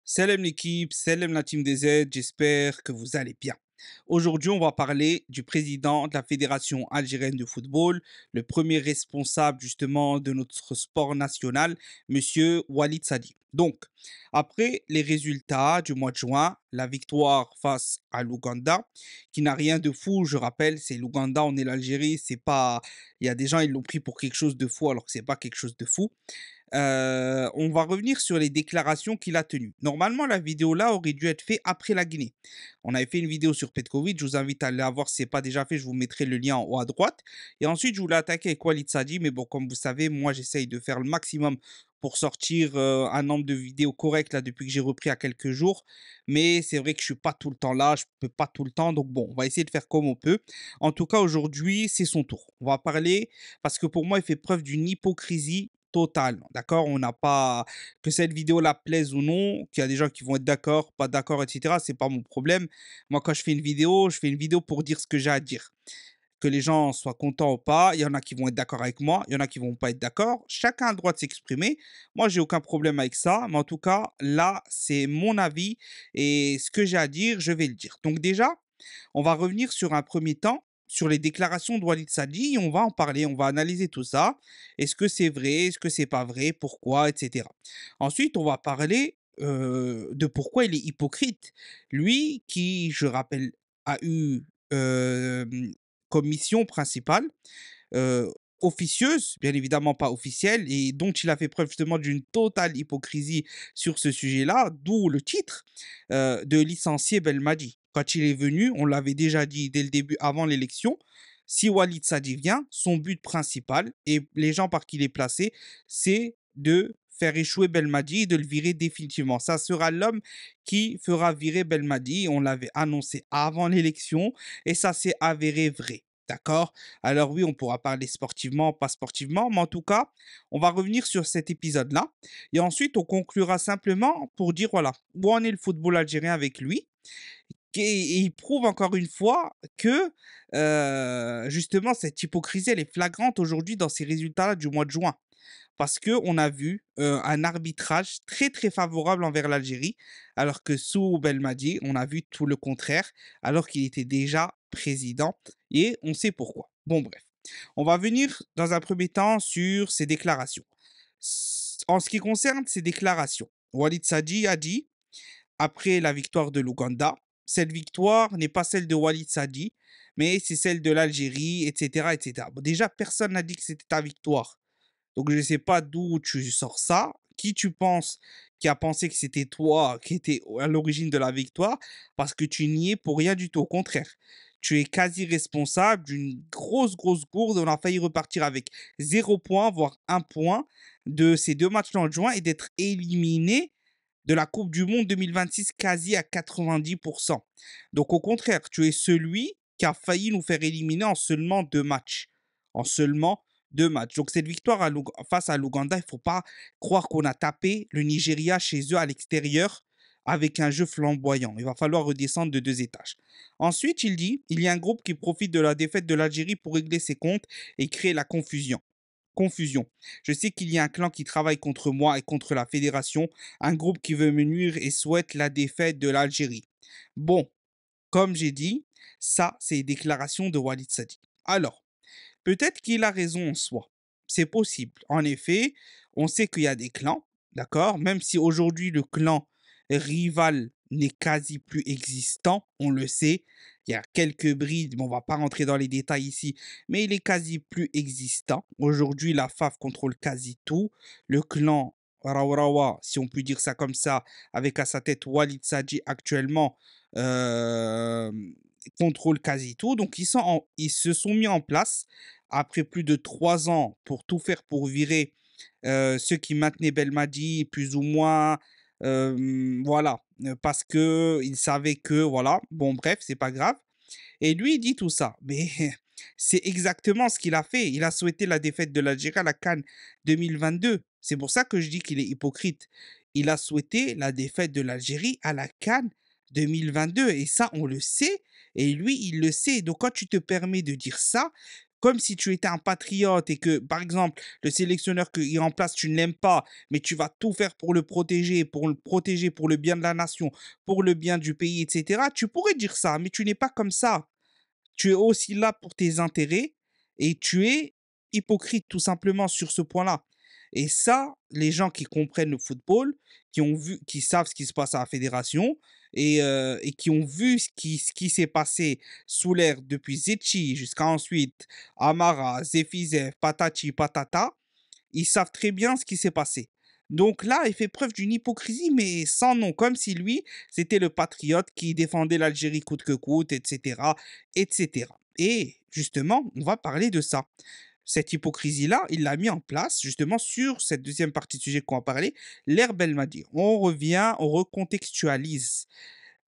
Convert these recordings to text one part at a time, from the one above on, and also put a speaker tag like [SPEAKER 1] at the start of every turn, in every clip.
[SPEAKER 1] Salam l'équipe, salam la team des Z, j'espère que vous allez bien. Aujourd'hui, on va parler du président de la Fédération algérienne de football, le premier responsable justement de notre sport national, monsieur Walid Sadi. Donc, après les résultats du mois de juin, la victoire face à l'Ouganda, qui n'a rien de fou, je rappelle, c'est l'Ouganda, on est l'Algérie, c'est pas, il y a des gens, ils l'ont pris pour quelque chose de fou alors que c'est pas quelque chose de fou. On va revenir sur les déclarations qu'il a tenues. Normalement, la vidéo là aurait dû être faite après la Guinée. On avait fait une vidéo sur Petkovic, je vous invite à la voir si ce n'est pas déjà fait, je vous mettrai le lien en haut à droite. Et ensuite, je voulais attaquer avec Walid Sadi, mais bon, comme vous savez, moi j'essaye de faire le maximum pour sortir un nombre de vidéos correct là depuis que j'ai repris à quelques jours. Mais c'est vrai que je suis pas tout le temps là, je peux pas tout le temps, donc bon, on va essayer de faire comme on peut. En tout cas, aujourd'hui, c'est son tour. On va parler, parce que pour moi, il fait preuve d'une hypocrisie totale, d'accord? On n'a pas que cette vidéo-là plaise ou non, qu'il y a des gens qui vont être d'accord, pas d'accord, et cetera, c'est pas mon problème. Moi, quand je fais une vidéo pour dire ce que j'ai à dire. Que les gens soient contents ou pas, il y en a qui vont être d'accord avec moi, il y en a qui vont pas être d'accord. Chacun a le droit de s'exprimer. Moi, j'ai aucun problème avec ça, mais en tout cas, là, c'est mon avis et ce que j'ai à dire, je vais le dire. Donc déjà, on va revenir sur un premier temps sur les déclarations de Walid Sadi et on va en parler, on va analyser tout ça. Est-ce que c'est vrai, est-ce que c'est pas vrai, pourquoi, etc. Ensuite, on va parler de pourquoi il est hypocrite. Lui qui, je rappelle, a eu comme mission principale, heu, officieuse, bien évidemment pas officielle et dont il a fait preuve justement d'une totale hypocrisie sur ce sujet-là, d'où le titre, de licencier Belmadi. Quand il est venu, on l'avait déjà dit dès le début avant l'élection, si Walid Sadi vient, son but principal et les gens par qui il est placé, c'est de faire échouer Belmadi et de le virer définitivement. Ça sera l'homme qui fera virer Belmadi. On l'avait annoncé avant l'élection et ça s'est avéré vrai. D'accord? Alors oui, on pourra parler sportivement, pas sportivement, mais en tout cas, on va revenir sur cet épisode-là. Et ensuite, on conclura simplement pour dire, voilà, où en est le football algérien avec lui. Et il prouve encore une fois que, justement, cette hypocrisie, elle est flagrante aujourd'hui dans ces résultats-là du mois de juin. Parce qu'on a vu un arbitrage très très favorable envers l'Algérie, alors que sous Belmadi, on a vu tout le contraire, alors qu'il était déjà président, et on sait pourquoi. Bon bref, on va venir dans un premier temps sur ses déclarations. En ce qui concerne ses déclarations, Walid Sadi a dit, après la victoire de l'Ouganda, cette victoire n'est pas celle de Walid Sadi, mais c'est celle de l'Algérie, etc., etc. Bon, déjà, personne n'a dit que c'était ta victoire. Donc je ne sais pas d'où tu sors ça, qui tu penses qui a pensé que c'était toi qui étais à l'origine de la victoire, parce que tu n'y es pour rien du tout, au contraire. Tu es quasi responsable d'une grosse, grosse gourde. On a failli repartir avec 0 point, voire 1 point de ces 2 matchs en juin et d'être éliminé de la Coupe du monde 2026 quasi à 90%. Donc au contraire, tu es celui qui a failli nous faire éliminer en seulement 2 matchs. En seulement 2 matchs. Donc cette victoire face à l'Ouganda, il ne faut pas croire qu'on a tapé le Nigeria chez eux à l'extérieur avec un jeu flamboyant. Il va falloir redescendre de 2 étages. Ensuite, il dit, il y a un groupe qui profite de la défaite de l'Algérie pour régler ses comptes et créer la confusion. Confusion. Je sais qu'il y a un clan qui travaille contre moi et contre la fédération, un groupe qui veut me nuire et souhaite la défaite de l'Algérie. Bon, comme j'ai dit, ça, c'est les déclarations de Walid Sadi. Alors, peut-être qu'il a raison en soi. C'est possible. En effet, on sait qu'il y a des clans, d'accord? Même si aujourd'hui le clan rival n'est quasi plus existant, on le sait. Il y a quelques brides, mais on va pas rentrer dans les détails ici, mais il est quasi plus existant. Aujourd'hui, la FAF contrôle quasi tout. Le clan Rawrawa, si on peut dire ça comme ça, avec à sa tête Walid Sadi actuellement, euh, contrôle quasi tout. Donc, ils se sont mis en place après plus de 3 ans pour tout faire pour virer ceux qui maintenaient Belmadi, plus ou moins, voilà, parce que ils savaient que, voilà, bon, bref, c'est pas grave. Et lui, il dit tout ça. Mais c'est exactement ce qu'il a fait. Il a souhaité la défaite de l'Algérie à la CAN 2022. C'est pour ça que je dis qu'il est hypocrite. Il a souhaité la défaite de l'Algérie à la CAN 2022. Et ça, on le sait. Et lui, il le sait. Donc, quand tu te permets de dire ça, comme si tu étais un patriote et que, par exemple, le sélectionneur qui est en place, tu ne l'aimes pas, mais tu vas tout faire pour le protéger, pour le bien de la nation, pour le bien du pays, etc. Tu pourrais dire ça, mais tu n'es pas comme ça. Tu es aussi là pour tes intérêts et tu es hypocrite tout simplement sur ce point-là. Et ça, les gens qui comprennent le football, qui ont vu, qui savent ce qui se passe à la fédération et qui ont vu ce qui s'est passé sous l'ère depuis Zetchi jusqu'à ensuite Amara, Zefizev, Patati, Patata, ils savent très bien ce qui s'est passé. Donc là, il fait preuve d'une hypocrisie, mais sans nom, comme si lui, c'était le patriote qui défendait l'Algérie coûte que coûte, etc., etc. Et justement, on va parler de ça. Cette hypocrisie-là, il l'a mis en place justement sur cette deuxième partie du sujet qu'on va parler, l'ère Belmadi. On revient, on recontextualise.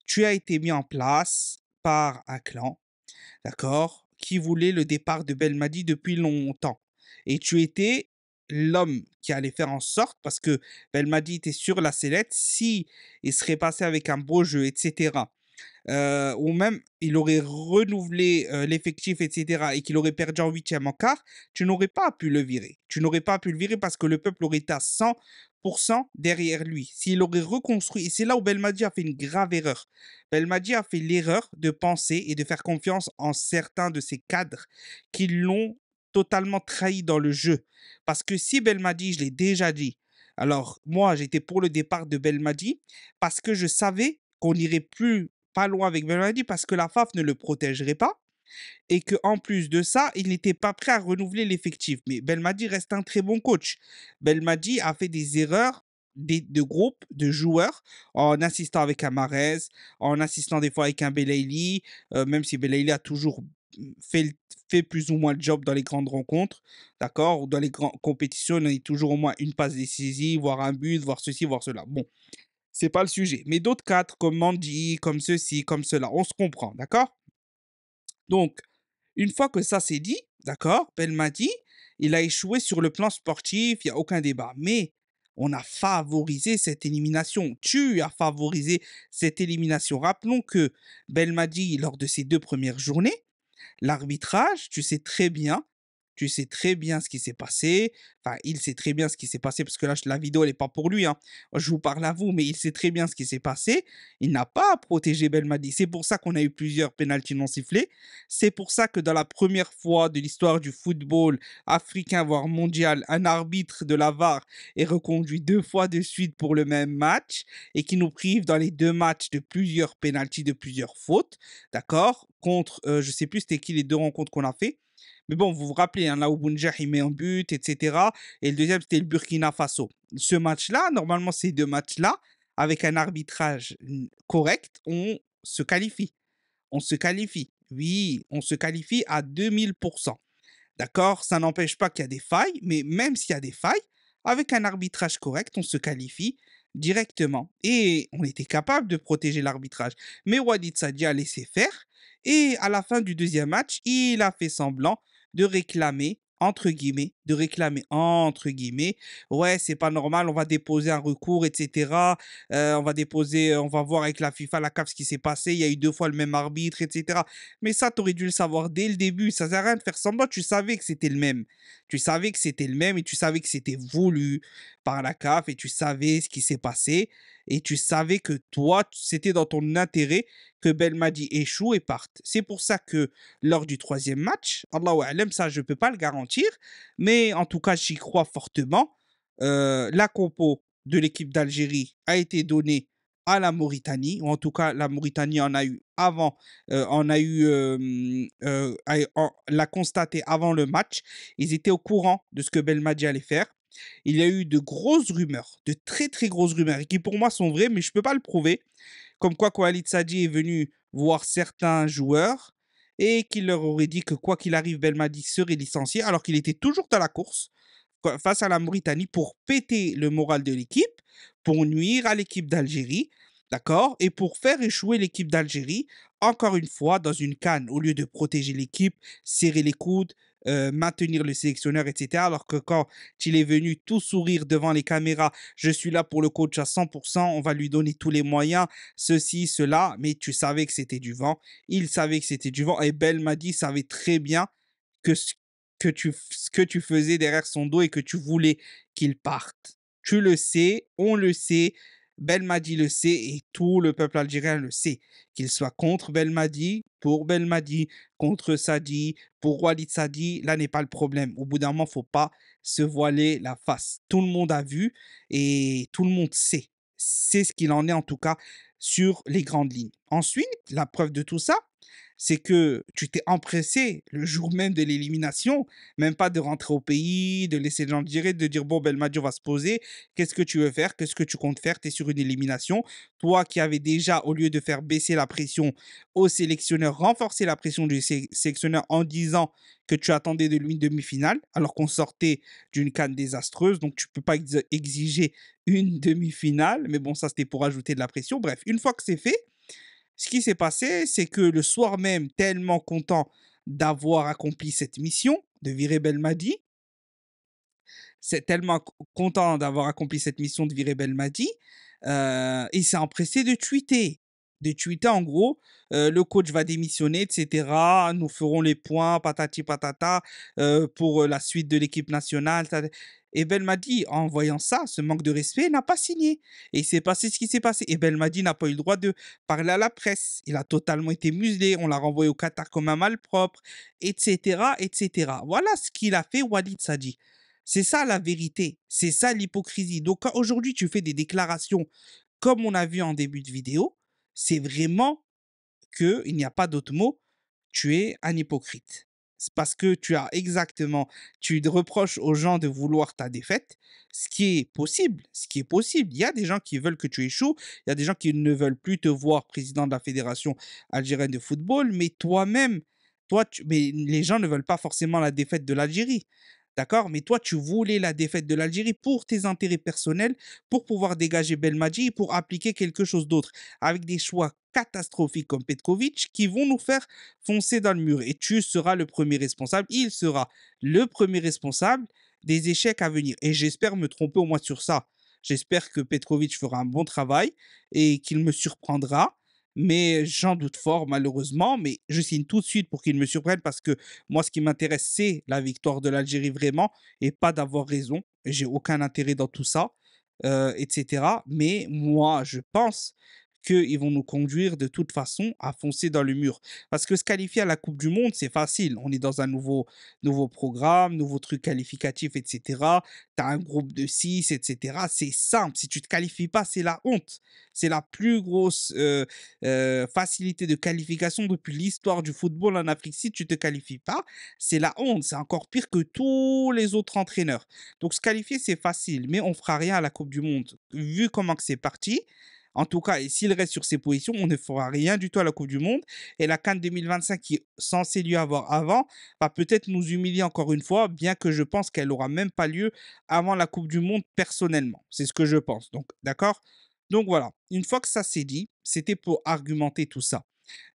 [SPEAKER 1] Tu as été mis en place par un clan, d'accord, qui voulait le départ de Belmadi depuis longtemps. Et tu étais l'homme qui allait faire en sorte, parce que Belmadi était sur la sellette, si il serait passé avec un beau jeu, etc., ou même il aurait renouvelé l'effectif, etc., et qu'il aurait perdu en huitième, en quart, tu n'aurais pas pu le virer. Tu n'aurais pas pu le virer parce que le peuple aurait été à 100% derrière lui. S'il aurait reconstruit, et c'est là où Belmadi a fait une grave erreur. Belmadi a fait l'erreur de penser et de faire confiance en certains de ses cadres qui l'ont totalement trahi dans le jeu. Parce que si Belmadi, je l'ai déjà dit, alors moi j'étais pour le départ de Belmadi parce que je savais qu'on n'irait plus pas loin avec Belmadi parce que la FAF ne le protégerait pas et que en plus de ça, il n'était pas prêt à renouveler l'effectif. Mais Belmadi reste un très bon coach. Belmadi a fait des erreurs de groupe, de joueurs, en assistant avec un Mahrez, en assistant des fois avec un Belaïli, même si Belaïli a toujours fait plus ou moins le job dans les grandes rencontres, d'accord, ou dans les grandes compétitions, il y a toujours au moins une passe décisive, voire un but, voire ceci, voire cela. Bon, c'est pas le sujet. Mais d'autres cadres comme Mandy, comme ceci, comme cela, on se comprend, d'accord? Donc, une fois que ça c'est dit, d'accord, Belmadi, il a échoué sur le plan sportif, il n'y a aucun débat. Mais on a favorisé cette élimination. Tu as favorisé cette élimination. Rappelons que Belmadi, lors de ses deux premières journées, l'arbitrage, tu sais très bien ce qui s'est passé. Enfin, il sait très bien ce qui s'est passé parce que là, la vidéo, elle n'est pas pour lui, hein. Moi, je vous parle à vous, mais il sait très bien ce qui s'est passé. Il n'a pas protégé Belmadi. C'est pour ça qu'on a eu plusieurs pénaltys non sifflés. C'est pour ça que dans la première fois de l'histoire du football africain, voire mondial, un arbitre de la VAR est reconduit deux fois de suite pour le même match et qui nous prive dans les deux matchs de plusieurs pénaltys, de plusieurs fautes. D'accord? Contre, je sais plus c'était qui les deux rencontres qu'on a fait. Mais bon, vous vous rappelez, hein, là où Bounjah il met un but, etc. Et le deuxième, c'était le Burkina Faso. Ce match-là, normalement, ces deux matchs-là, avec un arbitrage correct, on se qualifie. On se qualifie. Oui, on se qualifie à 2000%. D'accord? Ça n'empêche pas qu'il y a des failles, mais même s'il y a des failles, avec un arbitrage correct, on se qualifie directement. Et on était capable de protéger l'arbitrage. Mais Walid Sadi a laissé faire. Et à la fin du deuxième match, il a fait semblant de réclamer, entre guillemets, ouais, c'est pas normal, on va déposer un recours, etc. On va voir avec la FIFA, la CAF ce qui s'est passé. Il y a eu deux fois le même arbitre, etc. Mais ça, tu aurais dû le savoir dès le début. Ça sert à rien de faire semblant. Tu savais que c'était le même. Tu savais que c'était le même et tu savais que c'était voulu par la CAF et tu savais ce qui s'est passé et tu savais que toi, c'était dans ton intérêt que Belmadi échoue et parte. C'est pour ça que lors du troisième match, Allahu A'lam, ça je ne peux pas le garantir, mais en tout cas j'y crois fortement, la compo de l'équipe d'Algérie a été donnée à la Mauritanie, ou en tout cas la Mauritanie en a eu avant, l'a constaté avant le match. Ils étaient au courant de ce que Belmadi allait faire. Il y a eu de grosses rumeurs, de très très grosses rumeurs, et qui pour moi sont vraies, mais je ne peux pas le prouver. Comme quoi Khalid Sadi est venu voir certains joueurs et qu'il leur aurait dit que quoi qu'il arrive, Belmadi serait licencié, alors qu'il était toujours dans la course face à la Mauritanie pour péter le moral de l'équipe, pour nuire à l'équipe d'Algérie, d'accord, et pour faire échouer l'équipe d'Algérie, encore une fois, dans une CAN, au lieu de protéger l'équipe, serrer les coudes, maintenir le sélectionneur, etc. Alors que quand il est venu tout sourire devant les caméras, je suis là pour le coach à 100%, on va lui donner tous les moyens, ceci, cela, mais tu savais que c'était du vent, il savait que c'était du vent, et Belmadi savait très bien que ce que tu faisais derrière son dos et que tu voulais qu'il parte. Tu le sais, on le sait, Belmadi le sait et tout le peuple algérien le sait. Qu'il soit contre Belmadi, pour Belmadi, contre Sadi, pour Walid Sadi, là n'est pas le problème. Au bout d'un moment, faut pas se voiler la face. Tout le monde a vu et tout le monde sait. C'est ce qu'il en est en tout cas sur les grandes lignes. Ensuite, la preuve de tout ça, c'est que tu t'es empressé le jour même de l'élimination, même pas de rentrer au pays, de laisser les gens gérer, de dire bon, Belmadi, on va se poser. Qu'est-ce que tu veux faire? Qu'est-ce que tu comptes faire? Tu es sur une élimination. Toi qui avais déjà, au lieu de faire baisser la pression au sélectionneur, renforcer la pression du sélectionneur en disant que tu attendais de lui une demi-finale, alors qu'on sortait d'une canne désastreuse. Donc, tu peux pas exiger une demi-finale. Mais bon, ça, c'était pour ajouter de la pression. Bref, une fois que c'est fait, ce qui s'est passé, c'est que le soir même, tellement content d'avoir accompli cette mission, de virer Belmadi, c'est tellement content d'avoir accompli cette mission de virer Belmadi, il s'est empressé de tweeter. De tweeter en gros, le coach va démissionner, etc. Nous ferons les points, patati patata, pour la suite de l'équipe nationale. Et Belmadi, en voyant ça, ce manque de respect, n'a pas signé. Et il s'est passé ce qui s'est passé. Et Belmadi n'a pas eu le droit de parler à la presse. Il a totalement été muselé. On l'a renvoyé au Qatar comme un malpropre, etc., etc. Voilà ce qu'il a fait Walid Sadi. C'est ça la vérité, c'est ça l'hypocrisie. Donc quand aujourd'hui tu fais des déclarations comme on a vu en début de vidéo, c'est vraiment que, il n'y a pas d'autre mot, tu es un hypocrite. C'est parce que tu reproches aux gens de vouloir ta défaite, ce qui est possible, ce qui est possible. Il y a des gens qui veulent que tu échoues, il y a des gens qui ne veulent plus te voir président de la Fédération algérienne de football, mais toi-même, mais les gens ne veulent pas forcément la défaite de l'Algérie. D'accord? Mais toi, tu voulais la défaite de l'Algérie pour tes intérêts personnels, pour pouvoir dégager Belmadi et pour appliquer quelque chose d'autre, avec des choix catastrophiques comme Petkovic qui vont nous faire foncer dans le mur. Et tu seras le premier responsable, il sera le premier responsable des échecs à venir. Et j'espère me tromper au moins sur ça. J'espère que Petkovic fera un bon travail et qu'il me surprendra. Mais j'en doute fort, malheureusement. Mais je signe tout de suite pour qu'il me surprenne parce que moi, ce qui m'intéresse, c'est la victoire de l'Algérie vraiment et pas d'avoir raison. J'ai aucun intérêt dans tout ça, etc. Mais moi, je pense qu'ils vont nous conduire de toute façon à foncer dans le mur. Parce que se qualifier à la Coupe du Monde, c'est facile. On est dans un nouveau programme, nouveau truc qualificatif, etc. Tu as un groupe de 6, etc. C'est simple. Si tu ne te qualifies pas, c'est la honte. C'est la plus grosse facilité de qualification depuis l'histoire du football en Afrique. Si tu ne te qualifies pas, c'est la honte. C'est encore pire que tous les autres entraîneurs. Donc se qualifier, c'est facile, mais on fera rien à la Coupe du Monde. Vu comment que c'est parti, en tout cas, et s'il reste sur ses positions, on ne fera rien du tout à la Coupe du Monde. Et la CAN 2025, qui est censée lui avoir avant, va peut-être nous humilier encore une fois, bien que je pense qu'elle n'aura même pas lieu avant la Coupe du Monde personnellement. C'est ce que je pense. Donc, d'accord? Donc voilà, une fois que ça s'est dit, c'était pour argumenter tout ça.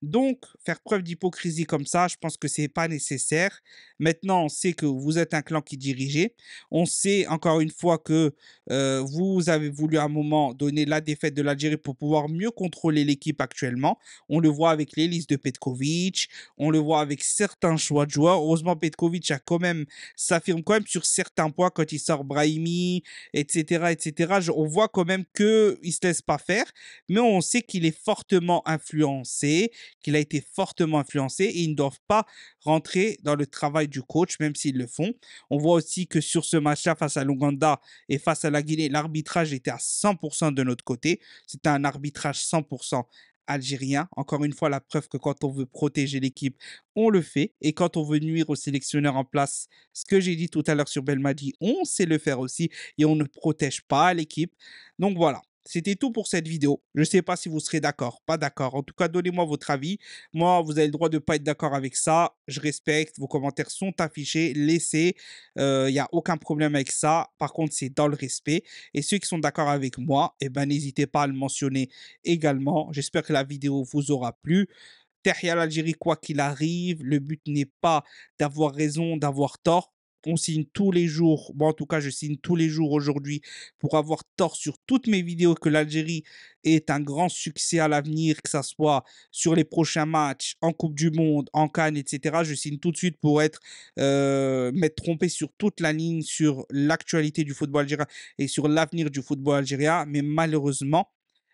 [SPEAKER 1] Donc, faire preuve d'hypocrisie comme ça, je pense que c'est pas nécessaire. Maintenant, on sait que vous êtes un clan qui dirigez. On sait encore une fois que vous avez voulu à un moment donner la défaite de l'Algérie pour pouvoir mieux contrôler l'équipe actuellement. On le voit avec les listes de Petkovic, on le voit avec certains choix de joueurs. Heureusement, Petkovic a quand même, s'affirme quand même sur certains points quand il sort Brahimi, etc., etc. On voit quand même qu'il ne se laisse pas faire, mais on sait qu'il est fortement influencé, qu'il a été fortement influencé et ils ne doivent pas rentrer dans le travail du coach, même s'ils le font. On voit aussi que sur ce match-là, face à l'Ouganda et face à la Guinée, l'arbitrage était à 100% de notre côté. C'était un arbitrage 100% algérien. Encore une fois, la preuve que quand on veut protéger l'équipe, on le fait. Et quand on veut nuire au sélectionneur en place, ce que j'ai dit tout à l'heure sur Belmadi, on sait le faire aussi et on ne protège pas l'équipe. Donc voilà. C'était tout pour cette vidéo. Je ne sais pas si vous serez d'accord, pas d'accord. En tout cas, donnez-moi votre avis. Moi, vous avez le droit de ne pas être d'accord avec ça. Je respecte. Vos commentaires sont affichés. Laissez. Il n'y a aucun problème avec ça. Par contre, c'est dans le respect. Et ceux qui sont d'accord avec moi, eh ben, n'hésitez pas à le mentionner également. J'espère que la vidéo vous aura plu. Derrière l'Algérie, quoi qu'il arrive, le but n'est pas d'avoir raison, d'avoir tort. on signe tous les jours, moi en tout cas je signe tous les jours aujourd'hui pour avoir tort sur toutes mes vidéos que l'Algérie est un grand succès à l'avenir, que ça soit sur les prochains matchs, en Coupe du Monde, en Cannes, etc. Je signe tout de suite pour m'être trompé sur toute la ligne, sur l'actualité du football algérien et sur l'avenir du football algérien. Mais malheureusement,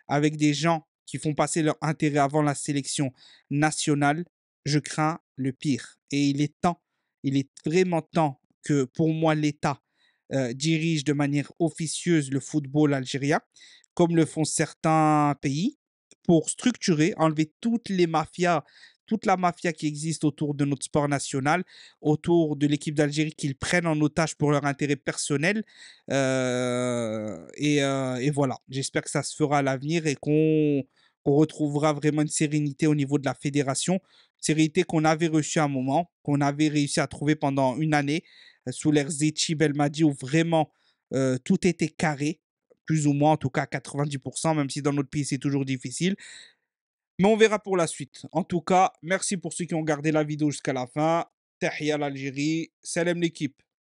[SPEAKER 1] avec des gens qui font passer leur intérêt avant la sélection nationale, je crains le pire. Et il est vraiment temps que pour moi l'État dirige de manière officieuse le football algérien, comme le font certains pays, pour structurer, enlever toutes les mafias, toute la mafia qui existe autour de notre sport national, autour de l'équipe d'Algérie qu'ils prennent en otage pour leur intérêt personnel. Et voilà, j'espère que ça se fera à l'avenir et qu'on retrouvera vraiment une sérénité au niveau de la fédération. Sérénité qu'on avait reçue à un moment, qu'on avait réussi à trouver pendant une année sous l'ère Zetchi Belmadi où vraiment tout était carré, plus ou moins, en tout cas à 90%, même si dans notre pays c'est toujours difficile. Mais on verra pour la suite. En tout cas, merci pour ceux qui ont gardé la vidéo jusqu'à la fin. Tahia l'Algérie, salam l'équipe.